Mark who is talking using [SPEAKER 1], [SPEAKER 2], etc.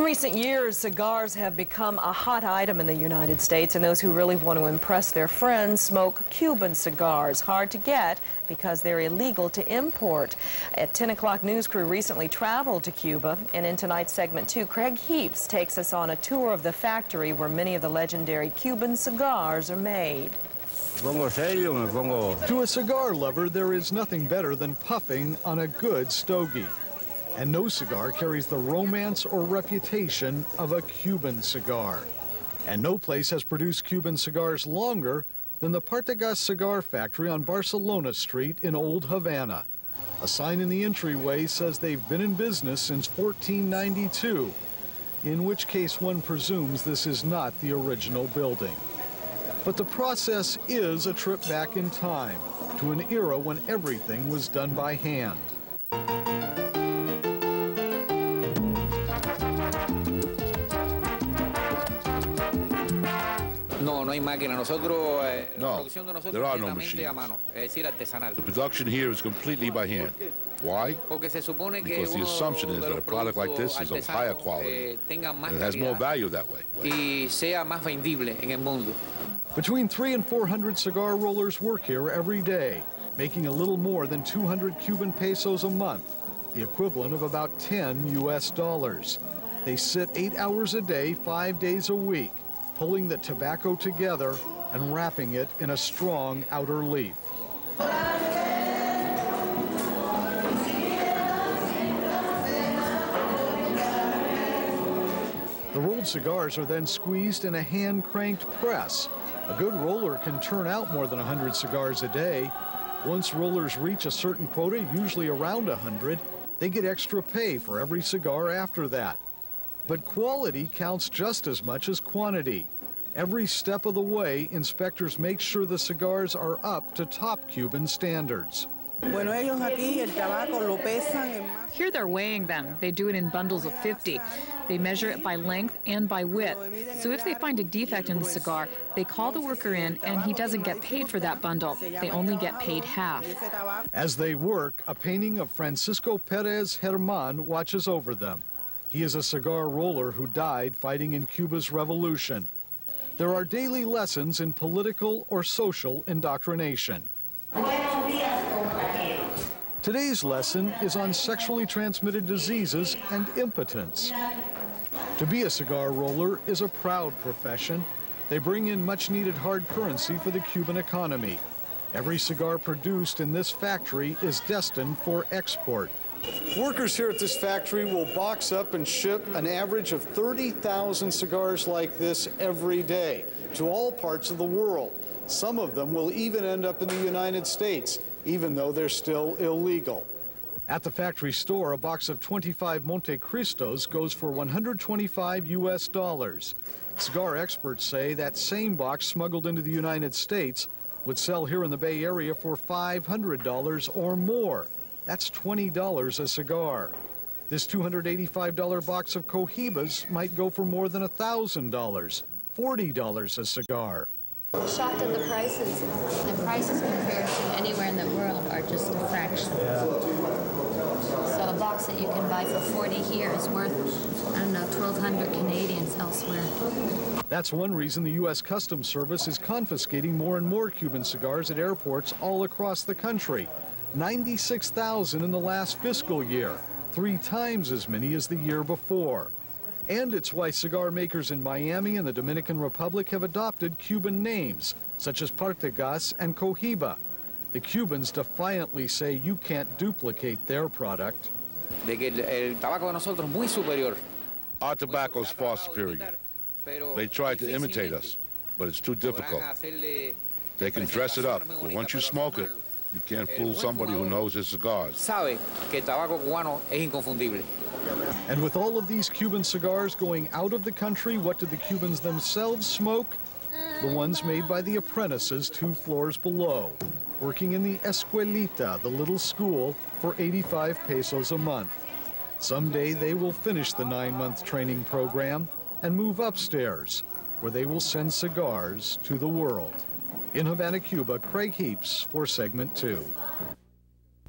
[SPEAKER 1] In recent years, cigars have become a hot item in the United States, and those who really want to impress their friends smoke Cuban cigars. Hard to get because they're illegal to import. A 10 o'clock news crew recently traveled to Cuba, and in tonight's segment 2, Craig Heaps takes us on a tour of the factory where many of the legendary Cuban cigars are made.
[SPEAKER 2] To a cigar lover, there is nothing better than puffing on a good stogie. And no cigar carries the romance or reputation of a Cuban cigar. And no place has produced Cuban cigars longer than the Partagas cigar factory on Barcelona Street in Old Havana. A sign in the entryway says they've been in business since 1492, in which case one presumes this is not the original building. But the process is a trip back in time to an era when everything was done by hand.
[SPEAKER 3] No, there
[SPEAKER 4] are no machines. The production here is completely by hand. Why? Because the assumption is that a product like this is of higher quality and it has more value that way.
[SPEAKER 2] Between 300 and 400 cigar rollers work here every day, making a little more than 200 Cuban pesos a month, the equivalent of about 10 US dollars. They sit 8 hours a day, 5 days a week, pulling the tobacco together and wrapping it in a strong outer leaf. The rolled cigars are then squeezed in a hand-cranked press. A good roller can turn out more than 100 cigars a day. Once rollers reach a certain quota, usually around 100, they get extra pay for every cigar after that. But quality counts just as much as quantity. Every step of the way, inspectors make sure the cigars are up to top Cuban standards.
[SPEAKER 5] Here they're weighing them. They do it in bundles of 50. They measure it by length and by width. So if they find a defect in the cigar, they call the worker in and he doesn't get paid for that bundle. They only get paid half.
[SPEAKER 2] As they work, a painting of Francisco Perez Herman watches over them. He is a cigar roller who died fighting in Cuba's revolution. There are daily lessons in political or social indoctrination. Today's lesson is on sexually transmitted diseases and impotence. To be a cigar roller is a proud profession. They bring in much-needed hard currency for the Cuban economy. Every cigar produced in this factory is destined for export. Workers here at this factory will box up and ship an average of 30,000 cigars like this every day to all parts of the world. Some of them will even end up in the United States, even though they're still illegal. At the factory store, a box of 25 Monte Cristos goes for 125 US dollars. Cigar experts say that same box smuggled into the United States would sell here in the Bay Area for $500 or more. That's $20 a cigar. This $285 box of Cohibas might go for more than $1,000, $40 a cigar.
[SPEAKER 6] Shocked at the prices. The prices compared to anywhere in the world are just a fraction. So a box that you can buy for 40 here is worth, I don't know, 1,200 Canadians elsewhere.
[SPEAKER 2] That's one reason the U.S. Customs Service is confiscating more and more Cuban cigars at airports all across the country. 96,000 in the last fiscal year, 3 times as many as the year before. And it's why cigar makers in Miami and the Dominican Republic have adopted Cuban names, such as Partagas and Cohiba. The Cubans defiantly say you can't duplicate their product.
[SPEAKER 4] Our tobacco is far superior. They try to imitate us, but it's too difficult. They can dress it up, but once you smoke it, you can't fool somebody who knows his cigars.
[SPEAKER 2] And with all of these Cuban cigars going out of the country, what do the Cubans themselves smoke? The ones made by the apprentices 2 floors below, working in the Escuelita, the little school, for 85 pesos a month. Someday they will finish the 9-month training program and move upstairs, where they will send cigars to the world. In Havana, Cuba, Craig Heaps for Segment 2.